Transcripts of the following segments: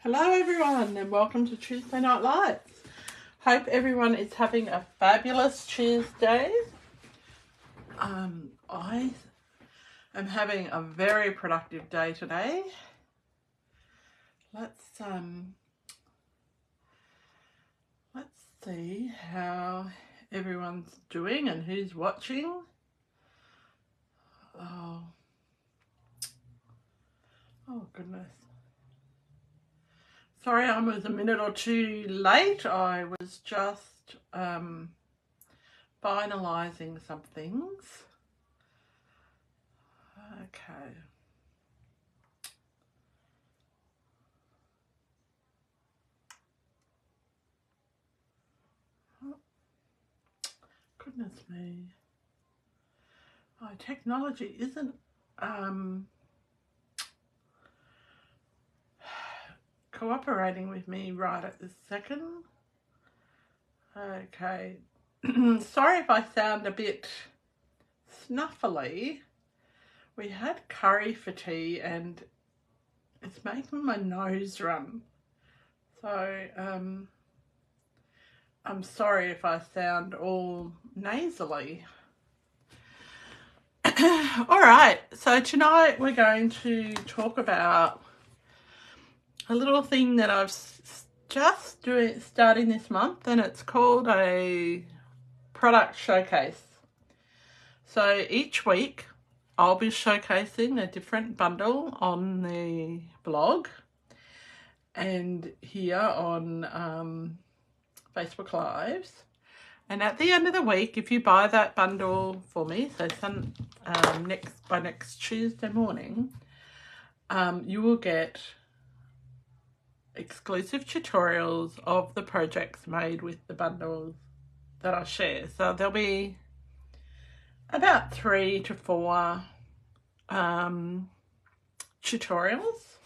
Hello everyone and welcome to Tuesday Night Lights. Hope everyone is having a fabulous Tuesday. I am having a very productive day today. Let's see how everyone's doing and who's watching. Oh goodness. Sorry I was a minute or two late. I was just finalising some things. Okay. Oh, goodness me. Oh, technology isn't cooperating with me right at this second. Okay. Sorry if I sound a bit snuffly. We had curry for tea and it's making my nose run. So I'm sorry if I sound all nasally. All right, so tonight we're going to talk about a little thing that I've just starting this month, and it's called a product showcase. So each week I'll be showcasing a different bundle on the blog and here on Facebook Lives. And at the end of the week, if you buy that bundle for me, so by next Tuesday morning, you will get exclusive tutorials of the projects made with the bundles that I share. So there'll be about 3 to 4 tutorials.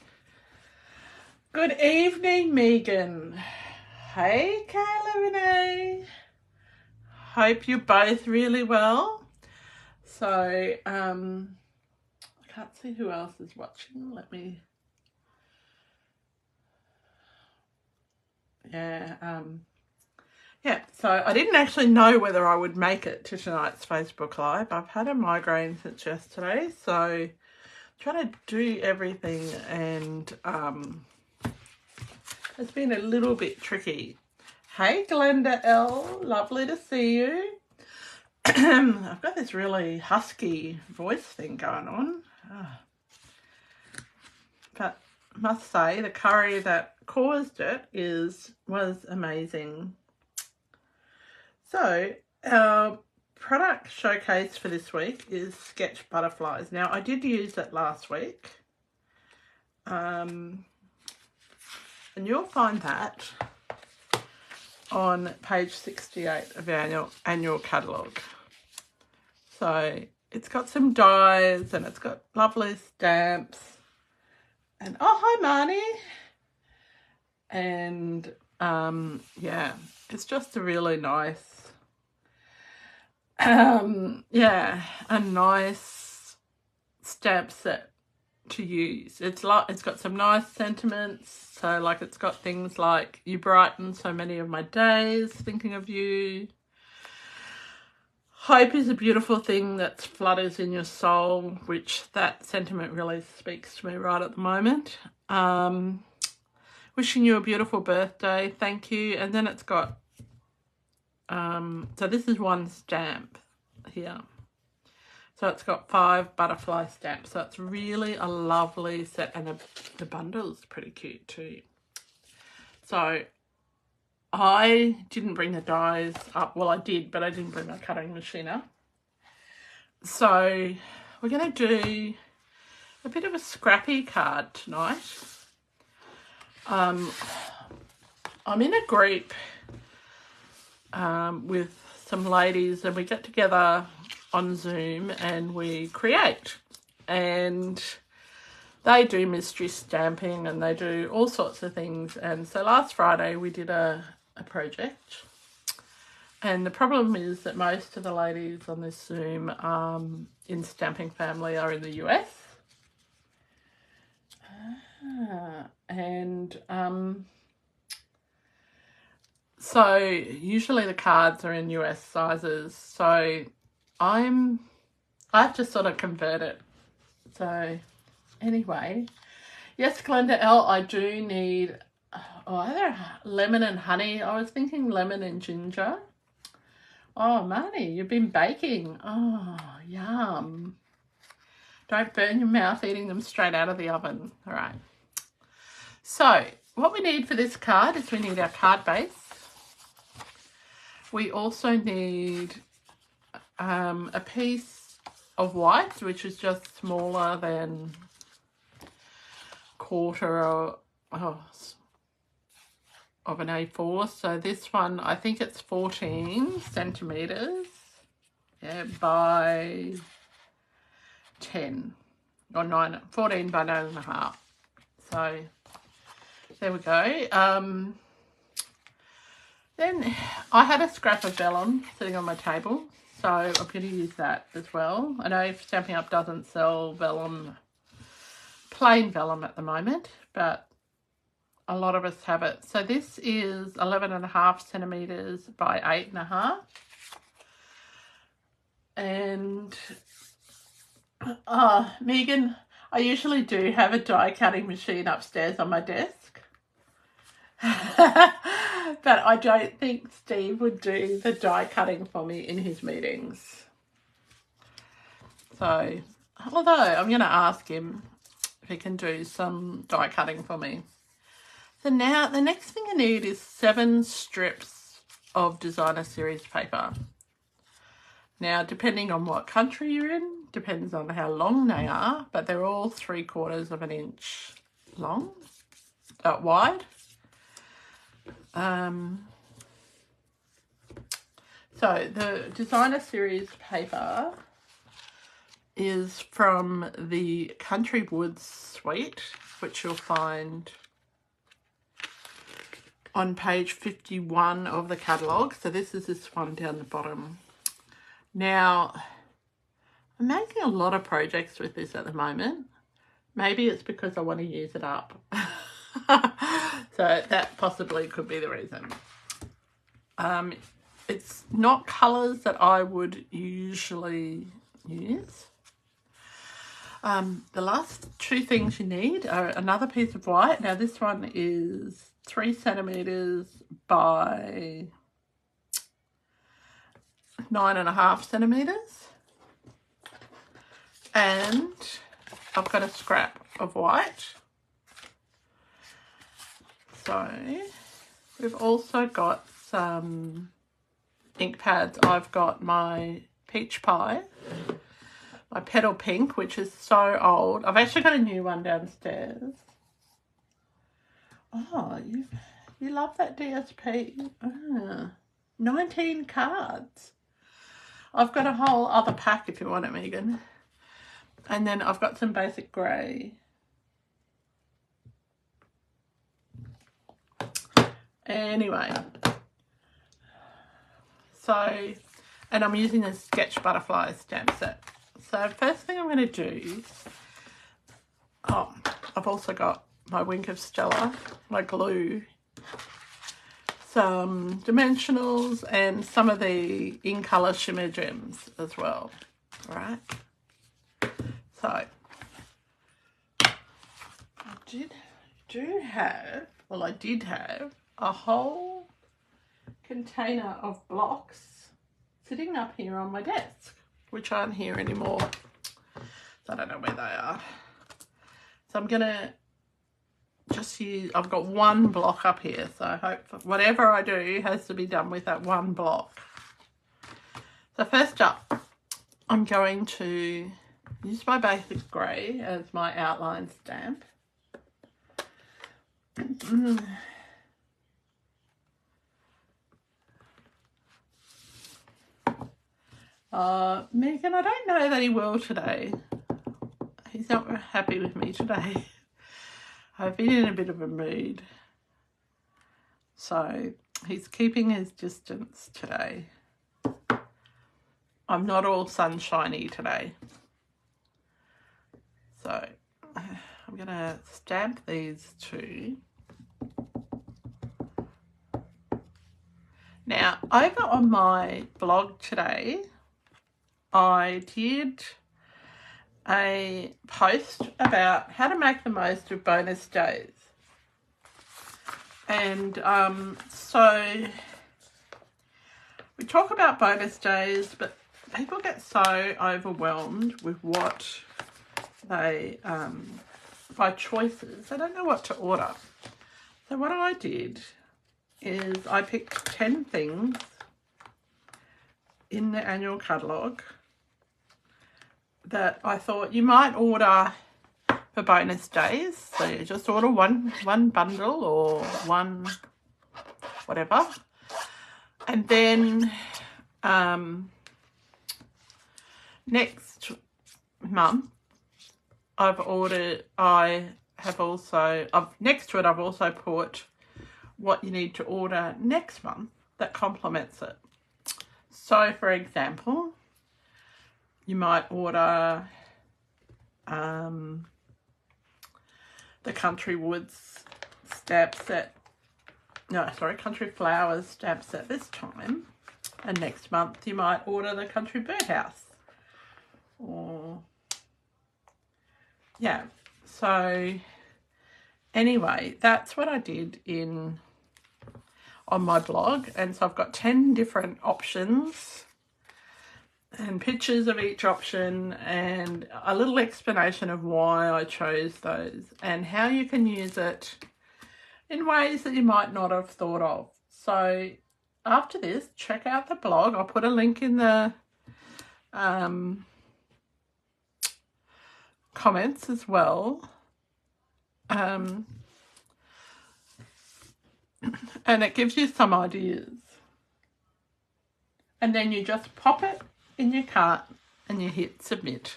Good evening, Megan. Hey, Kayla Renee. Hope you're both really well. So I can't see who else is watching. Let me so I didn't actually know whether I would make it to tonight's Facebook Live. I've had a migraine since yesterday, so trying to do everything and it's been a little bit tricky. Hey Glenda L, lovely to see you. I've got this really husky voice thing going on. But I must say the curry that caused it was amazing. So our product showcase for this week is Sketch Butterflies. Now I did use it last week. And you'll find that on page 68 of our annual catalogue. So it's got some dies and it's got lovely stamps. And oh, hi Marnie. And yeah, it's just a really nice a nice stamp set to use. It's got some nice sentiments. So like it's got things like, you brighten so many of my days thinking of you. Hope is a beautiful thing that flutters in your soul, which that sentiment really speaks to me right at the moment. Wishing you a beautiful birthday, thank you. And then it's got, so this is one stamp here. So it's got 5 butterfly stamps. So it's really a lovely set, and the bundle's pretty cute too. So I didn't bring the dies up. Well, I did, but I didn't bring my cutting machine up. So we're going to do a bit of a scrappy card tonight. I'm in a group with some ladies, and we get together on Zoom and we create, and they do mystery stamping and they do all sorts of things. And so last Friday we did a project, and the problem is that most of the ladies on this Zoom in Stamping Family are in the US. And so usually the cards are in US sizes, so I have to sort of convert it. So anyway, yes, Glenda L, I do need either lemon and honey. I was thinking lemon and ginger. Oh, Marnie, you've been baking. Oh, yum. Don't burn your mouth eating them straight out of the oven. All right. So what we need for this card is we need our card base. We also need a piece of white, which is just smaller than quarter of an A4. So this one, I think it's 14 centimeters, yeah, by 10 or 14 by 9.5. So there we go. Then I had a scrap of vellum sitting on my table, so I'm going to use that as well. I know Stampin' Up doesn't sell vellum, plain vellum at the moment, but a lot of us have it. So this is 11.5 centimeters by 8.5. And Megan, I usually do have a die cutting machine upstairs on my desk. But I don't think Steve would do the die cutting for me in his meetings. So, although I'm going to ask him if he can do some die cutting for me. So now the next thing I need is 7 strips of designer series paper. Now, depending on what country you're in, depends on how long they are, but they're all 3/4 of an inch long, wide. So the designer series paper is from the Country Woods suite, which you'll find on page 51 of the catalogue. So this is this one down the bottom. Now, I'm making a lot of projects with this at the moment. Maybe it's because I want to use it up. So that possibly could be the reason. It's not colours that I would usually use. The last 2 things you need are another piece of white. Now this one is 3 centimeters by 9.5 centimeters. And I've got a scrap of white. So we've also got some ink pads. I've got my Peach Pie, my Petal Pink, which is so old. I've actually got a new one downstairs. Oh, you love that DSP. 19 cards. I've got a whole other pack if you want it, Megan. And then I've got some basic grey. Anyway, so, and I'm using a Sketch Butterfly stamp set. So first thing I'm going to do, I've also got my Wink of Stella, my glue, some dimensionals and some of the In Colour Shimmer Gems as well. All right. So I did have a whole container of blocks sitting up here on my desk, which aren't here anymore. So I don't know where they are. So I'm gonna just use, I've got 1 block up here, so I hope whatever I do has to be done with that 1 block. So first up, I'm going to use my basic grey as my outline stamp. Megan, I don't know that he will today. He's not happy with me today. I've been in a bit of a mood. So he's keeping his distance today. I'm not all sunshiny today. So I'm going to stamp these two. Now, over on my blog today, I did a post about how to make the most of bonus days. And so we talk about bonus days, but people get so overwhelmed with what they, by choices, they don't know what to order. So what I did is I picked 10 things in the annual catalogue that I thought you might order for bonus days. So you just order one bundle or one whatever. And then next month next to it I've also put what you need to order next month that complements it. So for example, you might order the Country Woods stamp set, Country Flowers stamp set this time, and next month you might order the Country Birdhouse. Or yeah, so anyway, that's what I did on my blog, and so I've got 10 different options and pictures of each option and a little explanation of why I chose those and how you can use it in ways that you might not have thought of. So after this, check out the blog. I'll put a link in the comments as well. And it gives you some ideas. And then you just pop it in your cart and you hit submit.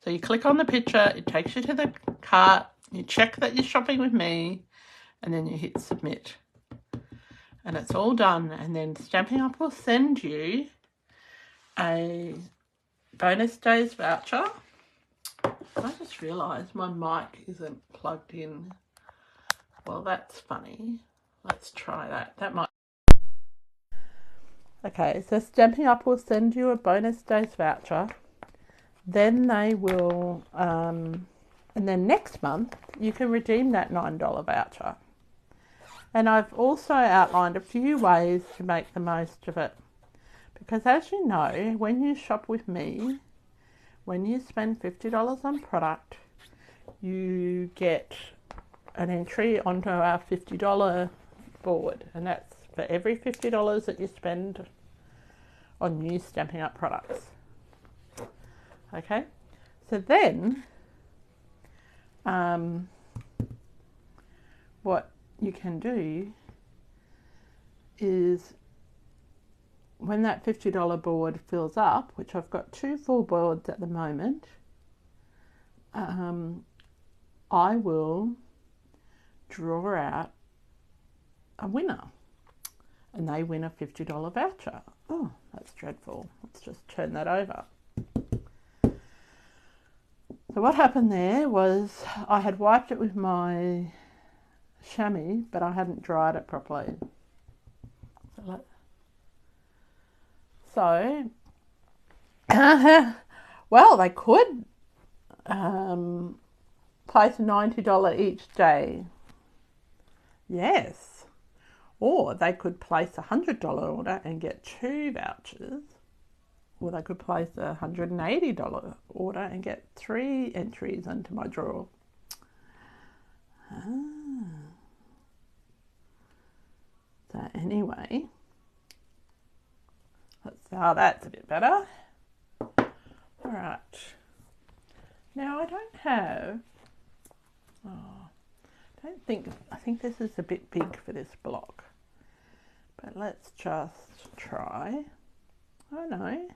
So you click on the picture, it takes you to the cart, you check that you're shopping with me, and then you hit submit. And it's all done. And then Stampin' Up will send you a bonus days voucher. I just realised my mic isn't plugged in. Well, that's funny. Let's try that. That might. Okay, so Stampin' Up will send you a bonus days voucher. Then they will, and then next month you can redeem that $9 voucher. And I've also outlined a few ways to make the most of it. Because as you know, when you shop with me, when you spend $50 on product, you get an entry onto our $50 board, and that's for every $50 that you spend on new Stampin' Up products. Okay, so then what you can do is when that $50 board fills up, which I've got 2 full boards at the moment, I will draw out a winner, and they win a $50 voucher. Oh, that's dreadful. Let's just turn that over. So what happened there was I had wiped it with my chamois, but I hadn't dried it properly. So well, they could place a $90 each day. Yes. Or they could place a $100 order and get 2 vouchers. Or they could place a $180 order and get 3 entries into my drawer. So anyway, that's a bit better. All right. Now I don't have, I think this is a bit big for this block. But let's just try. Oh no.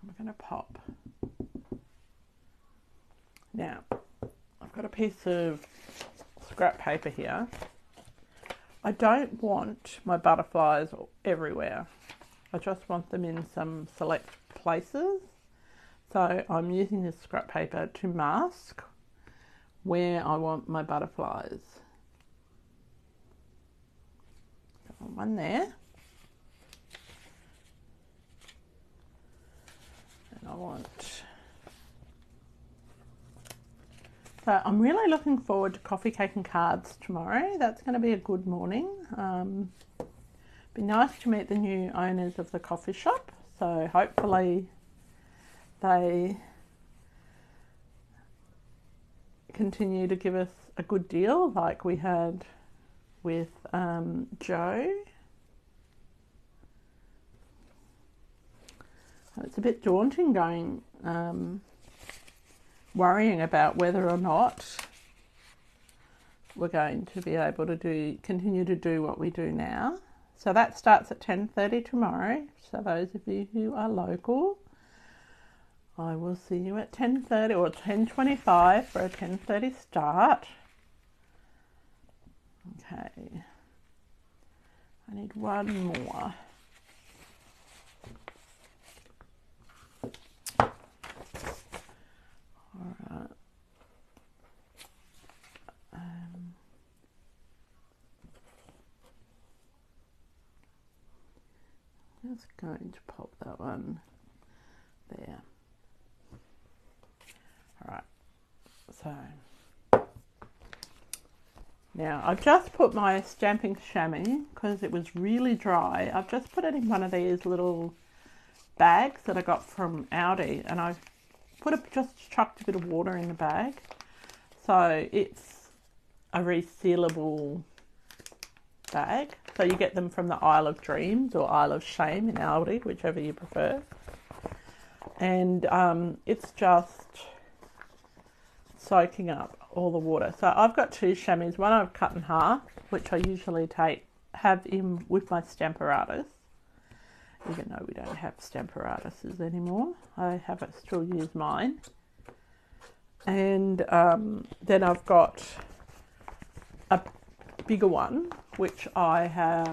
I'm going to pop. Now, I've got a piece of scrap paper here. I don't want my butterflies everywhere. I just want them in some select places. So I'm using this scrap paper to mask where I want my butterflies. One there. And I want... So I'm really looking forward to coffee, cake and cards tomorrow. That's going to be a good morning. Be nice to meet the new owners of the coffee shop. So hopefully they continue to give us a good deal like we had with Joe. It's a bit daunting going, worrying about whether or not we're going to be able to continue to do what we do now. So that starts at 10:30 tomorrow. So those of you who are local, I will see you at 10:30 or 10:25 for a 10:30 start. Okay. I need one more. Alright. Just going to pop that one there. Alright. So now I've just put my stamping chamois because it was really dry. I've just put it in one of these little bags that I got from Aldi, and I've just chucked a bit of water in the bag, so it's a resealable bag. So you get them from the Isle of Dreams or Isle of Shame in Aldi, whichever you prefer. And it's just soaking up all the water. So I've got two chamois. One I've cut in half, which I usually have in with my Stamparatus. Even though we don't have Stamparatuses anymore, I still use mine. And then I've got a bigger one, which I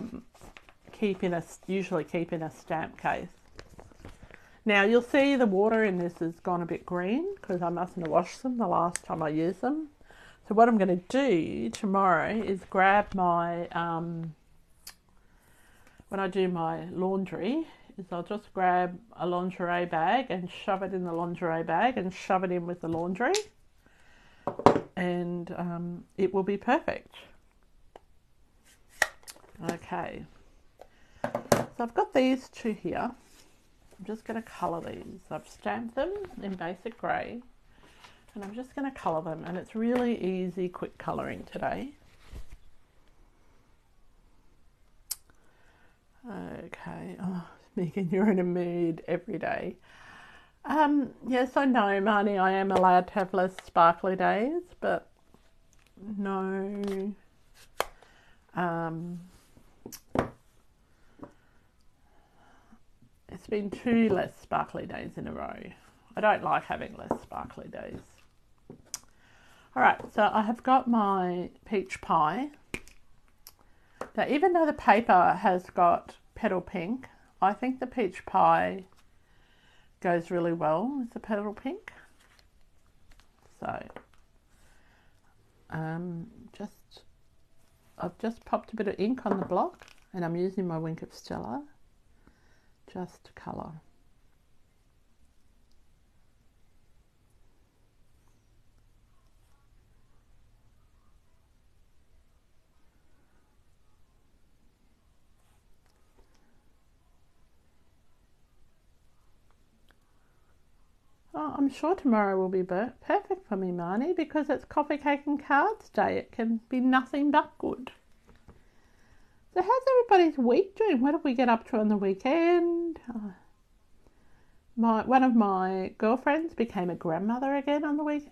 usually keep in a stamp case. Now you'll see the water in this has gone a bit green because I mustn't have washed them the last time I used them. So what I'm going to do tomorrow is grab my when I do my laundry, is I'll just grab a lingerie bag and shove it in the lingerie bag and shove it in with the laundry, and it will be perfect. Okay, so I've got these two here. I'm just going to colour these. I've stamped them in basic grey, and I'm just going to colour them, and it's really easy, quick colouring today. Okay, oh, Megan, you're in a mood every day. Yes, I know, Marnie, I am allowed to have less sparkly days, but no, it's been 2 less sparkly days in a row. I don't like having less sparkly days. All right, so I have got my peach pie. Now, even though the paper has got petal pink, I think the peach pie goes really well with the petal pink. So, I've just popped a bit of ink on the block, and I'm using my Wink of Stella just to colour. Oh, I'm sure tomorrow will be perfect for me, Marnie, because it's Coffee, Cake and Cards Day. It can be nothing but good. So how's everybody's week doing? What did we get up to on the weekend? One of my girlfriends became a grandmother again on the week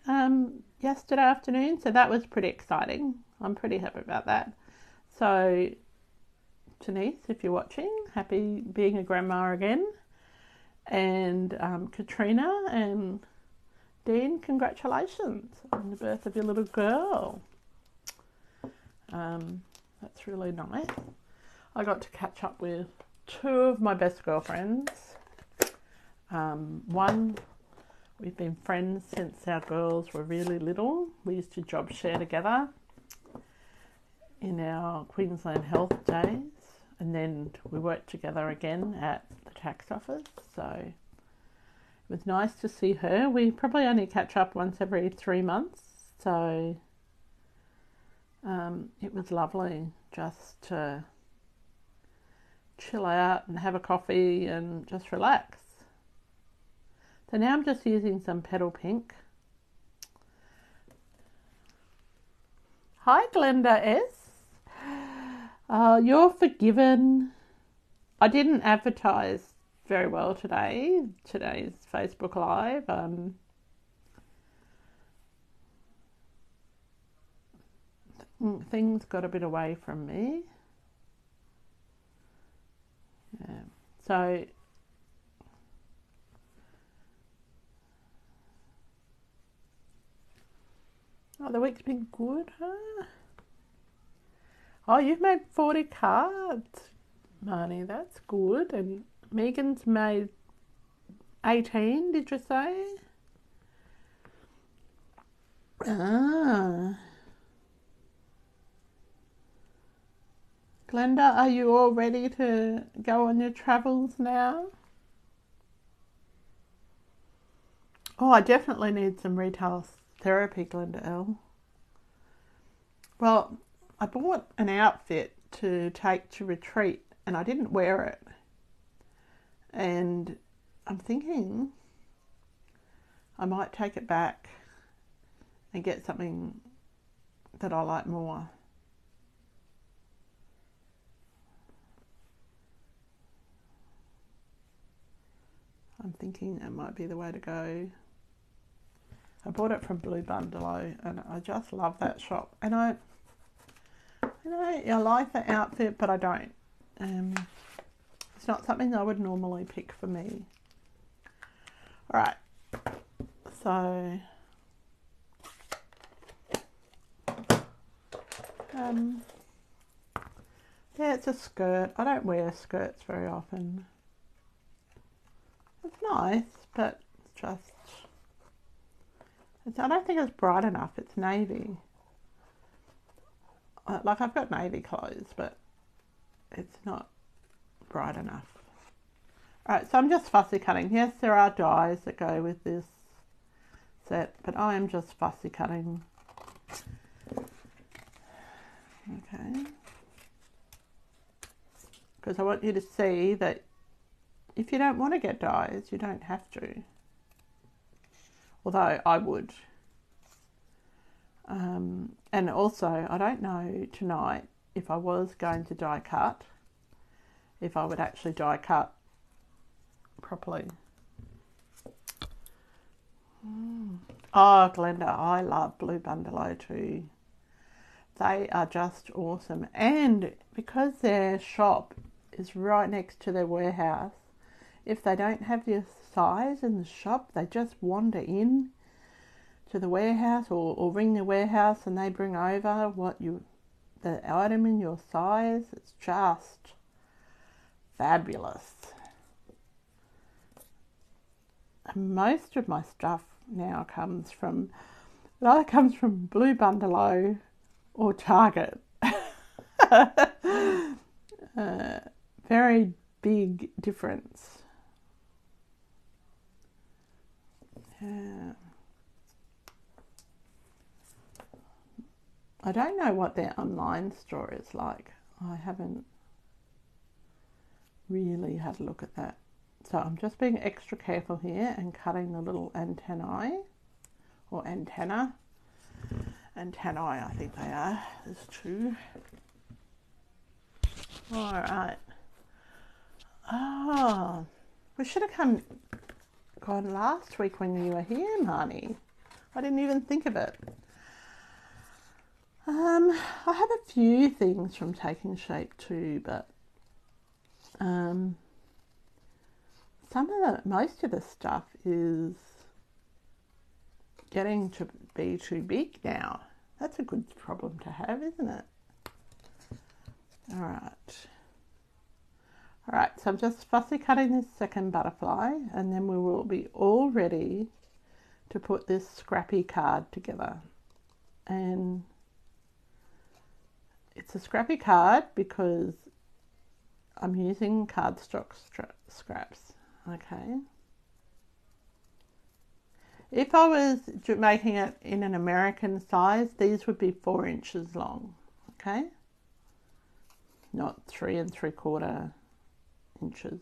yesterday afternoon, so that was pretty exciting. I'm pretty happy about that. So, Janice, if you're watching, happy being a grandma again. And Katrina and Dean, congratulations on the birth of your little girl. That's really nice. I got to catch up with 2 of my best girlfriends. One We've been friends since our girls were really little. We used to job share together in our Queensland Health days, and then we worked together again at the tax office, so it was nice to see her. We probably only catch up once every 3 months, so it was lovely just to chill out and have a coffee and just relax. So now I'm just using some Petal Pink. Hi Glenda S. You're forgiven. I didn't advertise very well today. Today's Facebook Live. Things got a bit away from me. Yeah. So the week's been good, huh? Oh, you've made 40 cards, Marnie. That's good. And Megan's made 18, did you say? Ah. Glenda, are you all ready to go on your travels now? Oh, I definitely need some retail therapy, Glenda L. Well, I bought an outfit to take to retreat and I didn't wear it. And I'm thinking I might take it back and get something that I like more. I'm thinking that might be the way to go. I bought it from Blue Bundalow and I just love that shop. And I like the outfit, but I don't. It's not something I would normally pick for me. All right. So, yeah, it's a skirt. I don't wear skirts very often. It's nice, but it's just... I don't think it's bright enough. It's navy. Like, I've got navy clothes, but it's not bright enough. Alright, so I'm just fussy cutting. Yes, there are dyes that go with this set, but I am just fussy cutting. Okay. Because I want you to see that if you don't want to get dyes, you don't have to. Although I would. And also, I don't know tonight if I was going to die cut, if I would actually die cut properly. Oh, Glenda, I love Blue Bundalow too. They are just awesome. And because their shop is right next to their warehouse, if they don't have your size in the shop, they just wander in to the warehouse or ring the warehouse and they bring over the item in your size. It's just fabulous. And most of my stuff now comes from Blue Bundalow or Target. Very big difference. Yeah. I don't know what their online store is like. I haven't really had a look at that. So I'm just being extra careful here and cutting the little antennae, or antennae, I think they are. There's two. All right. Oh, we should have gone last week when you were here, Marnie. I didn't even think of it. I have a few things from Taking Shape too, but most of the stuff is getting to be too big now. That's a good problem to have, isn't it? All right, so I'm just fussy cutting this second butterfly and then we will be all ready to put this scrappy card together. And it's a scrappy card because I'm using cardstock scraps. Okay. If I was making it in an American size, these would be 4 inches long. Okay. Not 3 3/4 inches.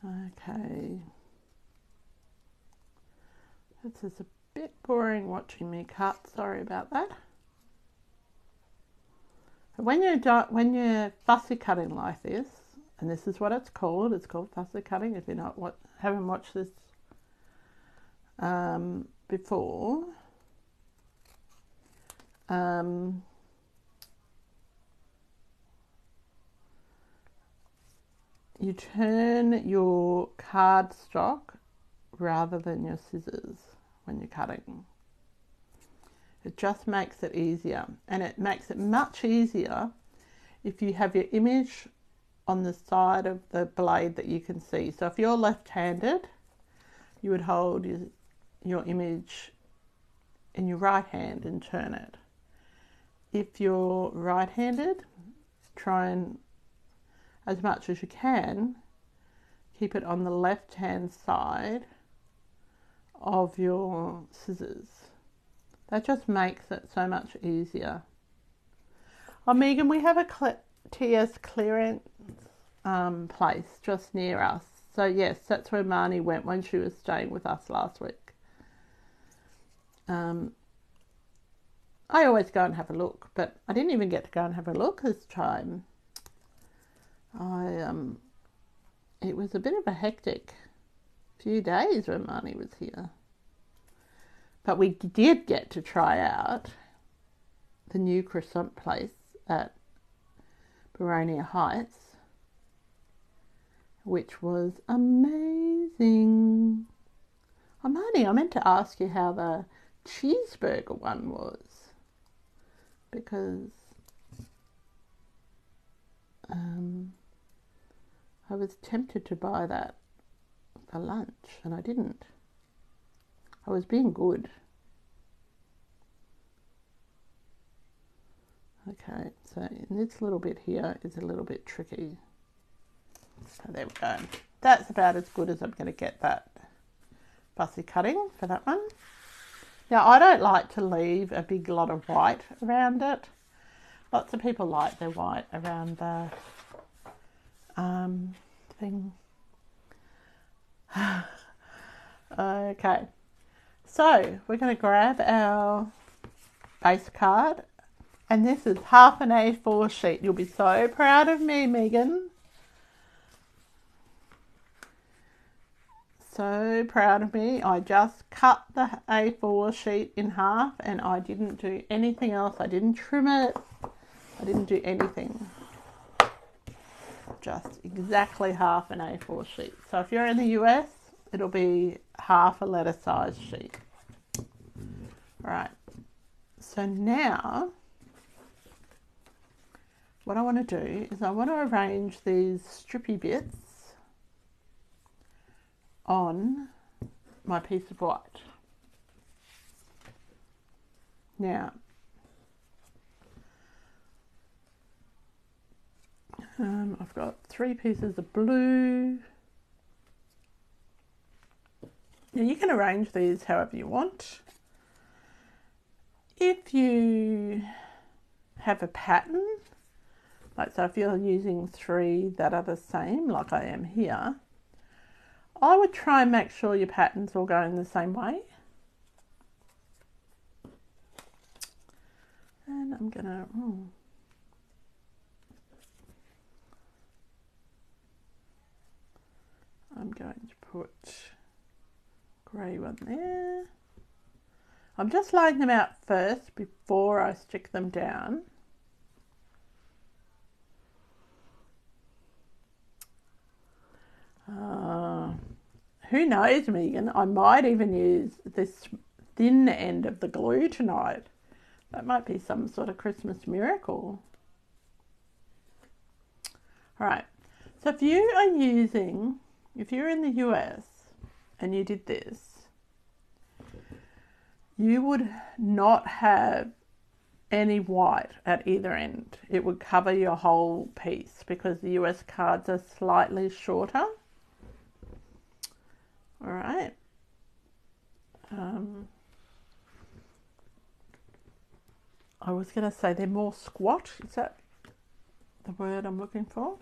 Okay. This is a bit boring watching me cut. Sorry about that. But when you're fussy cutting like this, and this is what it's called fussy cutting. If you're haven't watched this before, you turn your cardstock rather than your scissors when you're cutting. It just makes it easier, and it makes it much easier if you have your image on the side of the blade that you can see. So if you're left-handed, you would hold your image in your right hand and turn it. If you're right-handed, try and, as much as you can, keep it on the left-hand side of your scissors. That just makes it so much easier. Oh, Megan, we have a TS clearance place just near us. So yes, that's where Marnie went when she was staying with us last week. I always go and have a look, but I didn't even get to go and have a look this time. It was a bit of a hectic few days when Marnie was here. But we did get to try out the new croissant place at Baronia Heights, which was amazing. Oh, Marnie, I meant to ask you how the cheeseburger one was, because I was tempted to buy that for lunch and I didn't. I was being good. Okay, so this little bit here is a little bit tricky. So there we go. That's about as good as I'm going to get that fussy cutting for that one. Now, I don't like to leave a big lot of white around it. Lots of people like their white around the thing. Okay. So we're going to grab our base card, and this is half an A4 sheet. You'll be so proud of me, Megan. So proud of me. I just cut the A4 sheet in half and I didn't do anything else. I didn't trim it. I didn't do anything. Just exactly half an A4 sheet. So if you're in the US, it'll be half a letter size sheet. Right. So now what I want to do is I want to arrange these strippy bits on my piece of white. Now, I've got 3 pieces of blue. Now you can arrange these however you want. If you have a pattern, like so if you're using 3 that are the same, like I am here, I would try and make sure your patterns all go in the same way. And I'm going to put grey one there. I'm just laying them out first before I stick them down. Who knows, Megan? I might even use this thin end of the glue tonight. That might be some sort of Christmas miracle. All right, so if you're in the US and you did this, you would not have any white at either end. It would cover your whole piece because the US cards are slightly shorter. All right. I was going to say they're more squat. Is that the word I'm looking for?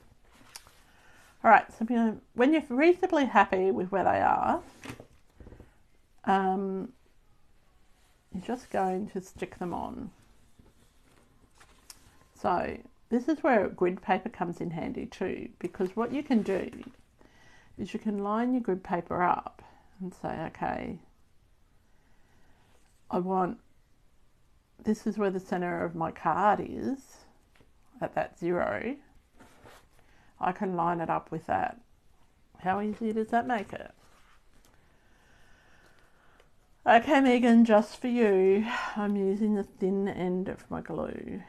All right. So when you're reasonably happy with where they are, you're just going to stick them on. So this is where grid paper comes in handy too, because what you can do is you can line your grid paper up and say, okay, this is where the center of my card is, at that 0. I can line it up with that. How easy does that make it? Okay, Megan, just for you, I'm using the thin end of my glue.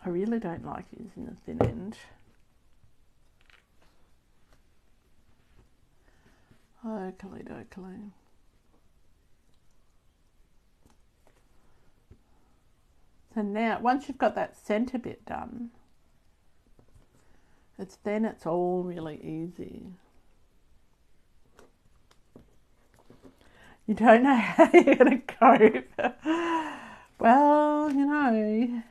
I really don't like using the thin end. Oakley. So now, once you've got that centre bit done, it's all really easy. You don't know how you're going to cope. Well, you know.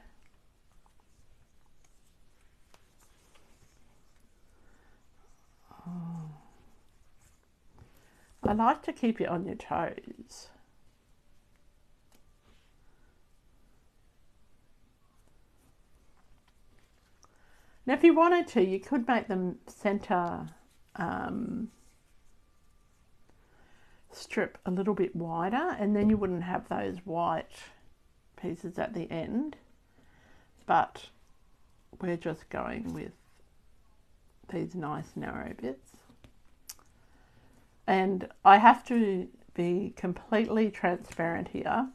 I like to keep you on your toes. Now, if you wanted to, you could make them centre strip a little bit wider, and then you wouldn't have those white pieces at the end. But we're just going with these nice narrow bits. And I have to be completely transparent here.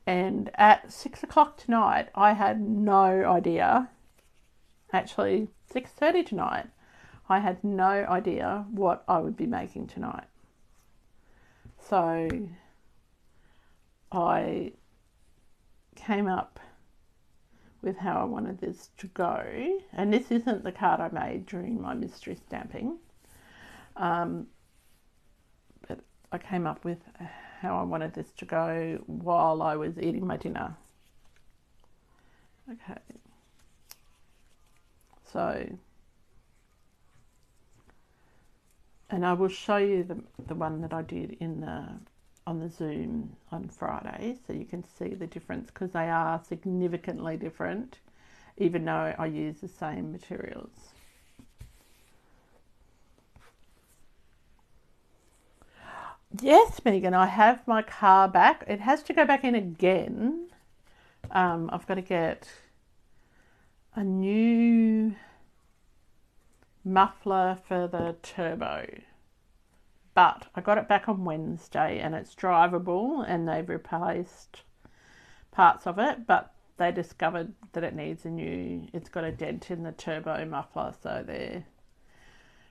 And at 6 o'clock tonight, I had no idea. Actually, 6:30 tonight, I had no idea what I would be making tonight. So I came up with how I wanted this to go. And this isn't the card I made during my mystery stamping. But I came up with how I wanted this to go while I was eating my dinner. Okay. So, and I will show you the one that I did on the Zoom on Friday, so you can see the difference, because they are significantly different, even though I use the same materials. Yes, Megan, I have my car back. It has to go back in again. I've got to get a new muffler for the turbo, but I got it back on Wednesday and it's drivable, and they've replaced parts of it, but they discovered that it's got a dent in the turbo muffler, so they're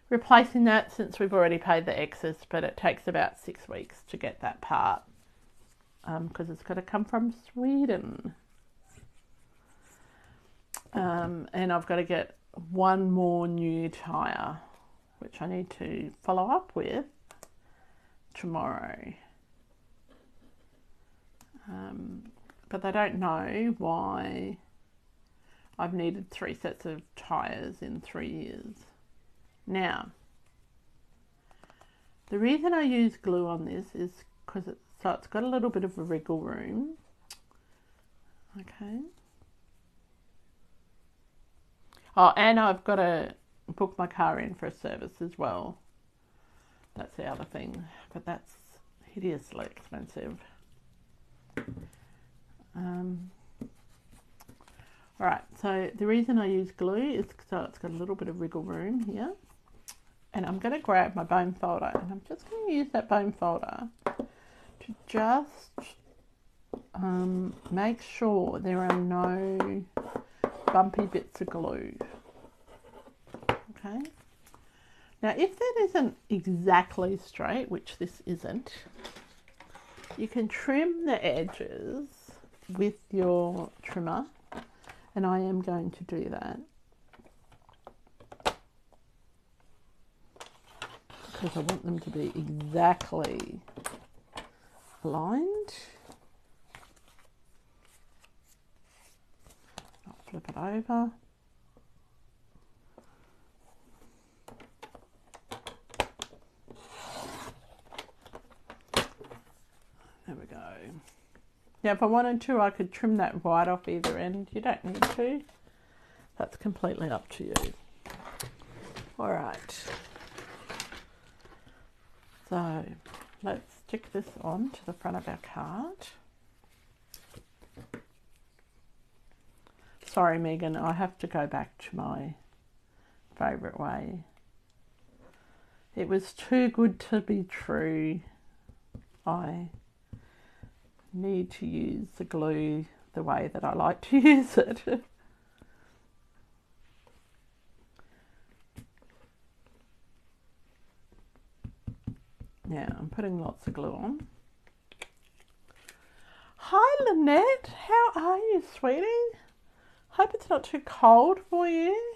replacing that since we've already paid the excess, but it takes about 6 weeks to get that part because it's got to come from Sweden. And I've got to get one more new tyre, which I need to follow up with tomorrow. But they don't know why I've needed 3 sets of tyres in 3 years. Now, the reason I use glue on this is because it's got a little bit of a wriggle room. Okay. Oh, and I've got to book my car in for a service as well. That's the other thing, but that's hideously expensive. Alright, so the reason I use glue is so it's got a little bit of wriggle room here. And I'm going to grab my bone folder, and I'm just going to use that bone folder to just make sure there are no bumpy bits of glue. Okay. Now, if that isn't exactly straight, which this isn't, you can trim the edges with your trimmer, and I am going to do that because I want them to be exactly aligned. I'll flip it over. There we go. Now, if I wanted to, I could trim that white off either end. You don't need to. That's completely up to you. All right. So let's stick this on to the front of our card. Sorry, Megan, I have to go back to my favourite way. It was too good to be true. I need to use the glue the way that I like to use it. Now I'm putting lots of glue on. Hi Lynette, how are you, sweetie? Hope it's not too cold for you.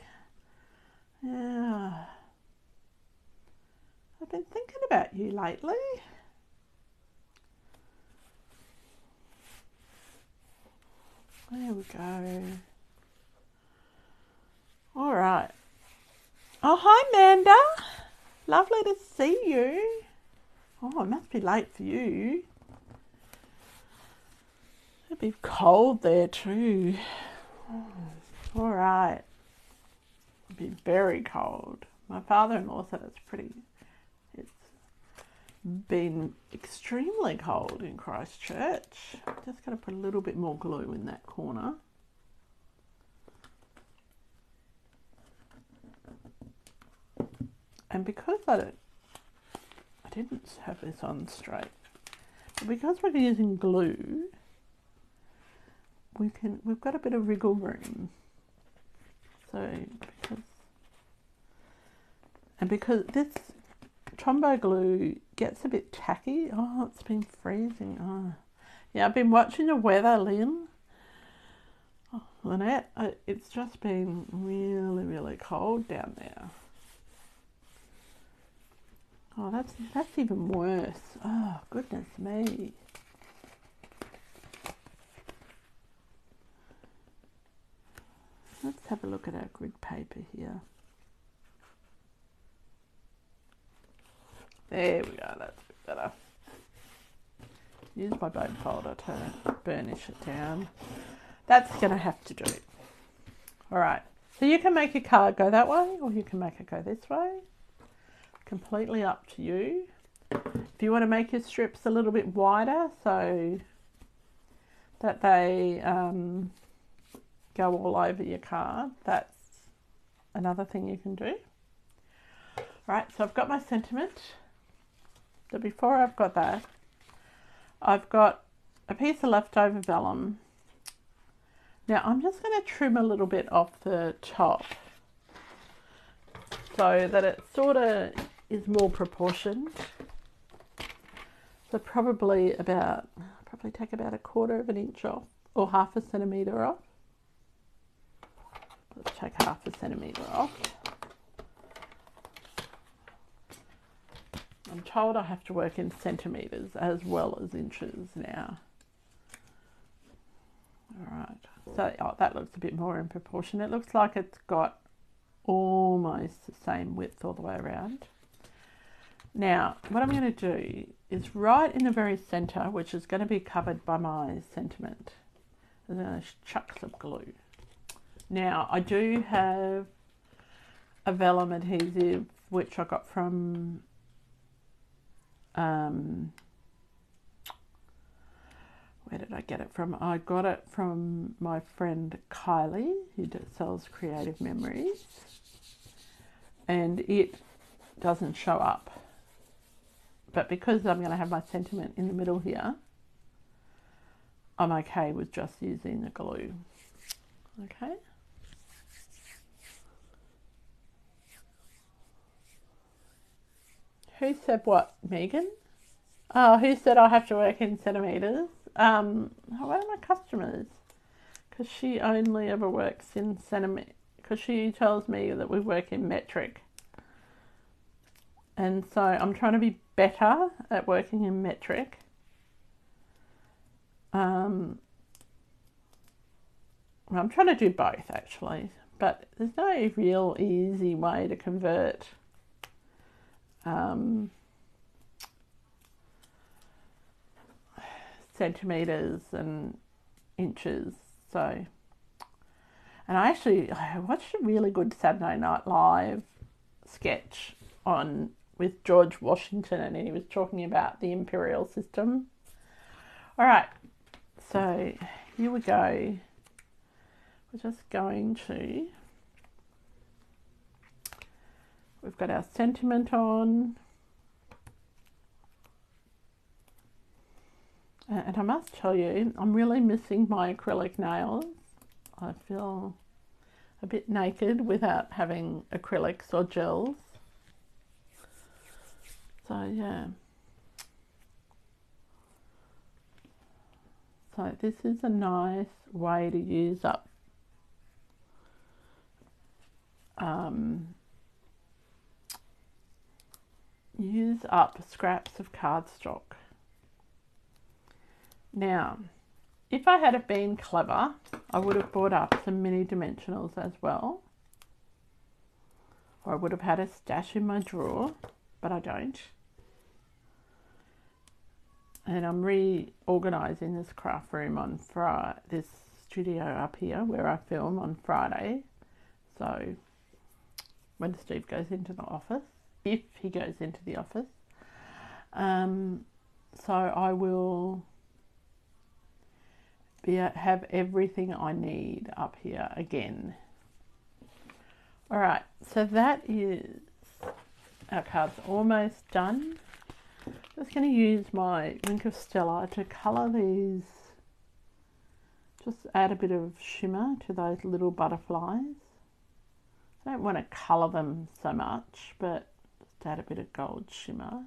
Yeah, I've been thinking about you lately. There we go. All right. Oh, hi, Amanda. Lovely to see you. Oh, it must be late for you. It'd be cold there too. All right. It'd be very cold. My father-in-law said it's been extremely cold in Christchurch. Just going to put a little bit more glue in that corner. And because I didn't have this on straight, but because we're using glue, we've got a bit of wriggle room. So because this Tombow glue gets a bit tacky. Oh, it's been freezing. Oh, yeah, I've been watching the weather, Lynn. Oh, Lynette, it's just been really, really cold down there. Oh, that's even worse. Oh, goodness me. Let's have a look at our grid paper here. There we go, that's a bit better. Use my bone folder to burnish it down. That's going to have to do it. All right, so you can make your card go that way or you can make it go this way. Completely up to you. If you want to make your strips a little bit wider so that they go all over your card, that's another thing you can do. All right, so I've got my sentiment. So before I've got that, I've got a piece of leftover vellum. Now I'm just going to trim a little bit off the top so that it sort of is more proportioned. So probably take about 1/4 of an inch off or 1/2 centimetre off. Let's take 1/2 centimetre off. I'm told I have to work in centimetres as well as inches now. Alright, so that looks a bit more in proportion. It looks like it's got almost the same width all the way around. Now, what I'm going to do is right in the very centre, which is going to be covered by my sentiment, I'm going to chuck some glue. Now, I do have a vellum adhesive, which I got from where did I get it from? I got it from my friend Kylie, who sells Creative Memories, and it doesn't show up, but because I'm going to have my sentiment in the middle here, I'm okay with just using the glue. Okay. Who said what, Megan? Oh, who said I have to work in centimetres? One of my customers, because she only ever works in centimetres, because she tells me that we work in metric. And so I'm trying to be better at working in metric. I'm trying to do both actually, but there's no real easy way to convert centimetres and inches. So, and I watched a really good Saturday Night Live sketch with George Washington, and he was talking about the imperial system. All right, so here we go. We're just going to, we've got our sentiment on, and I must tell you, I'm really missing my acrylic nails. I feel a bit naked without having acrylics or gels. So yeah. So this is a nice way to use up scraps of cardstock. Now, if I had been clever, I would have bought up some mini dimensionals as well. Or I would have had a stash in my drawer, but I don't. And I'm reorganising this craft room on Friday, this studio up here where I film on Friday. So when Steve goes into the office, if he goes into the office, so I will have everything I need up here again. All right, so that is, our card's almost done. I'm just going to use my Ink of Stella to colour these, just add a bit of shimmer to those little butterflies. I don't want to colour them so much, but just add a bit of gold shimmer.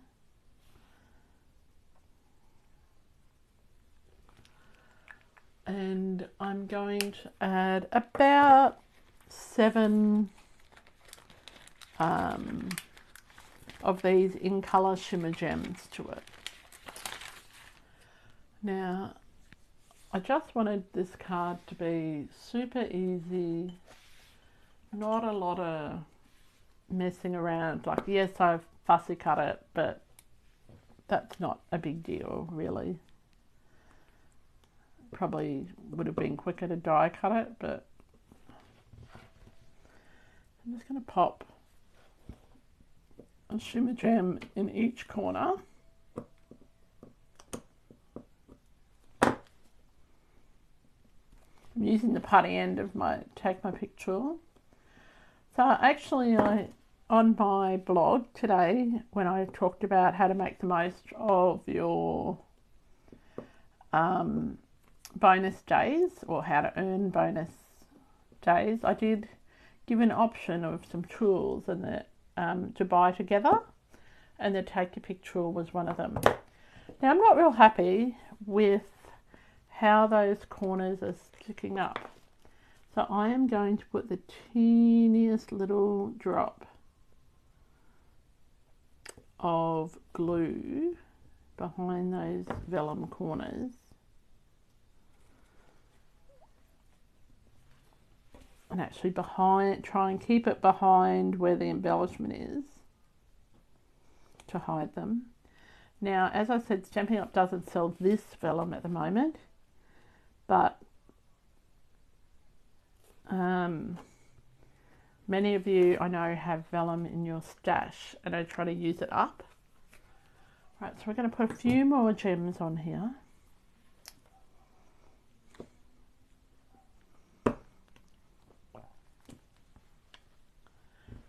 And I'm going to add about 7 of these in colour shimmer gems to it. Now, I just wanted this card to be super easy, not a lot of messing around. Like, yes, I've fussy cut it, but that's not a big deal, really. Probably would have been quicker to die cut it, but I'm just going to pop a shimmer gem in each corner. I'm using the putty end of my Take My Pick tool. So actually, on my blog today, when I talked about how to make the most of your bonus days, or how to earn bonus days, I did give an option of some tools and that to buy together, and the Take Your Pick tool was one of them. Now, I'm not real happy with how those corners are sticking up, so I am going to put the teeniest little drop of glue behind those vellum corners, and actually try and keep it behind where the embellishment is to hide them. Now, as I said, Stampin' Up doesn't sell this vellum at the moment, but many of you I know have vellum in your stash and are trying to use it up. Right, so we're going to put a few more gems on here.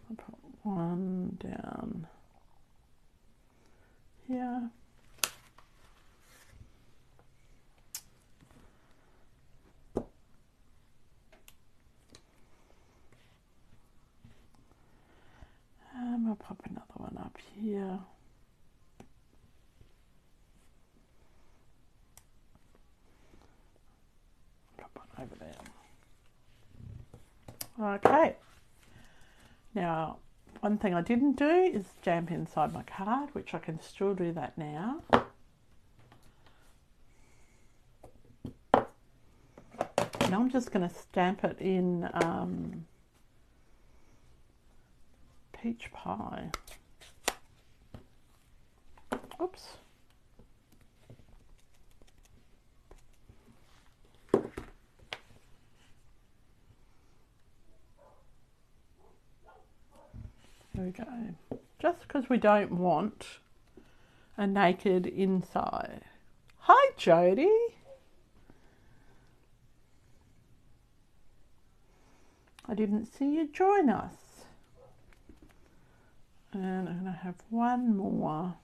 I'll put one down here. I'll pop another one up here. Pop one over there. Okay. Now, one thing I didn't do is stamp inside my card, which I can still do that now. And I'm just going to stamp it in peach pie. Oops. There we go. Just because we don't want a naked inside. Hi, Jody. I didn't see you join us. And I'm going to have one more.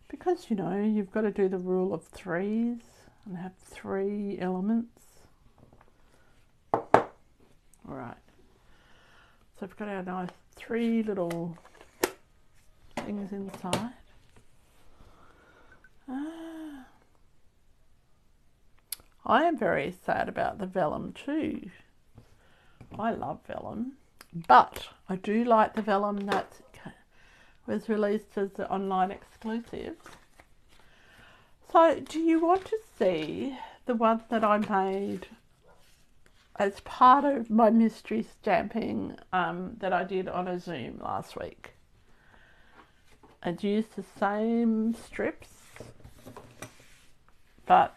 Because, you know, you've got to do the rule of threes and have 3 elements. All right. So we've got our nice 3 little things inside. I am very sad about the vellum too. I love vellum, but I do like the vellum that was released as the online exclusive. So do you want to see the one that I made as part of my mystery stamping that I did on a Zoom last week? I used the same strips, but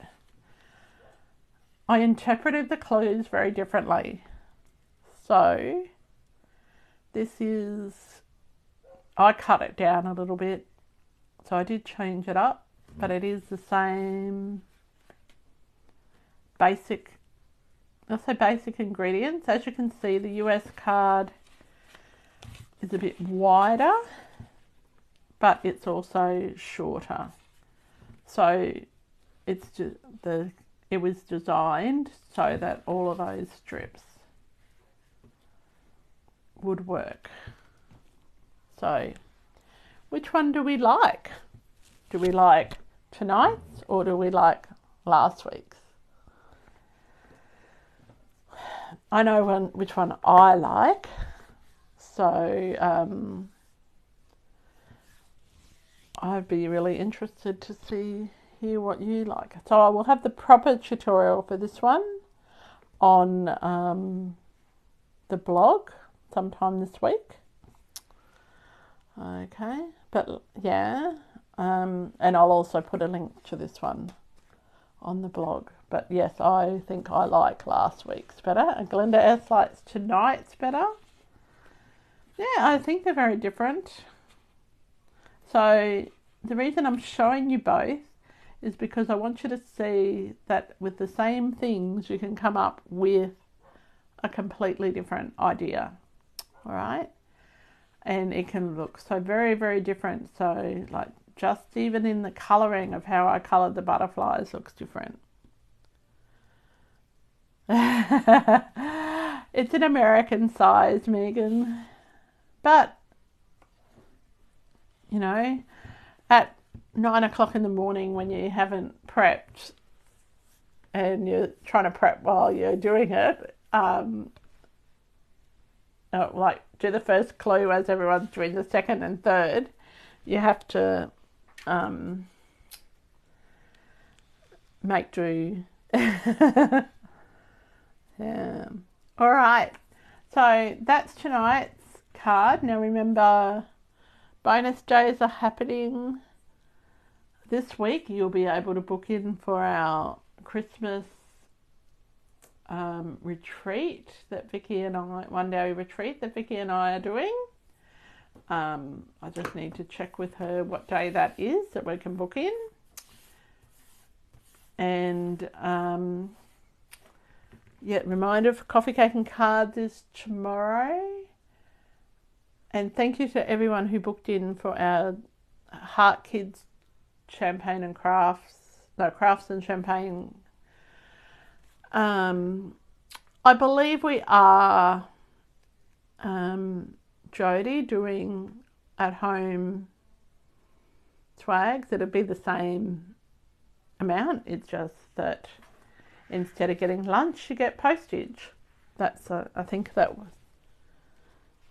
I interpreted the clues very differently. So this is, I cut it down a little bit, so I did change it up, but it is the same basic, I'll say basic ingredients. As you can see, the US card is a bit wider, but it's also shorter. So it's just it was designed so that all of those strips would work. So which one do we like? Do we like tonight's or do we like last week's? I know which one I like, so I'd be really interested to hear what you like. So I will have the proper tutorial for this one on the blog sometime this week. Okay, but yeah, and I'll also put a link to this one on the blog. But yes, I think I like last week's better, and Glenda S likes tonight's better. Yeah, I think they're very different. So the reason I'm showing you both is because I want you to see that with the same things you can come up with a completely different idea. All right, and it can look so very, very different. So like just even in the colouring of how I coloured the butterflies looks different. It's an American size, Megan, but you know, at 9 o'clock in the morning when you haven't prepped and you're trying to prep while you're doing it, like do the first clue as everyone's doing the second and third, you have to make do. Yeah. All right, so that's tonight's card. Now remember, bonus days are happening this week. You'll be able to book in for our Christmas retreat that Vicky and I, one day retreat that Vicky and I are doing. I just need to check with her what day that is that we can book in. And yeah, reminder for Coffee Cake and Cards is tomorrow And thank you to everyone who booked in for our Heart Kids Champagne and Crafts, no, Crafts and Champagne. I believe we are, Jodie, doing at home swags. It'll be the same amount. It's just that instead of getting lunch, you get postage. That's, I think that was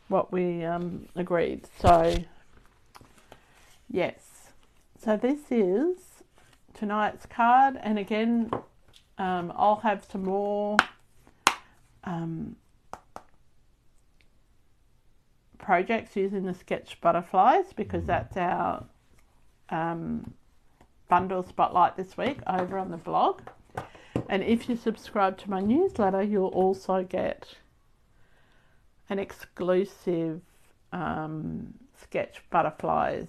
what we agreed. So, yes. So this is tonight's card. And again, I'll have some more projects using the sketch butterflies, because that's our bundle spotlight this week over on the blog. And if you subscribe to my newsletter, you'll also get an exclusive sketch butterflies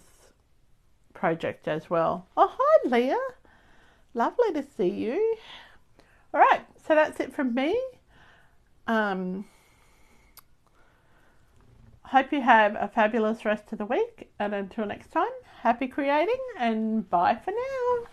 project as well. Oh, hi Leah, lovely to see you. All right, so that's it from me. Hope you have a fabulous rest of the week, and until next time, happy creating and bye for now.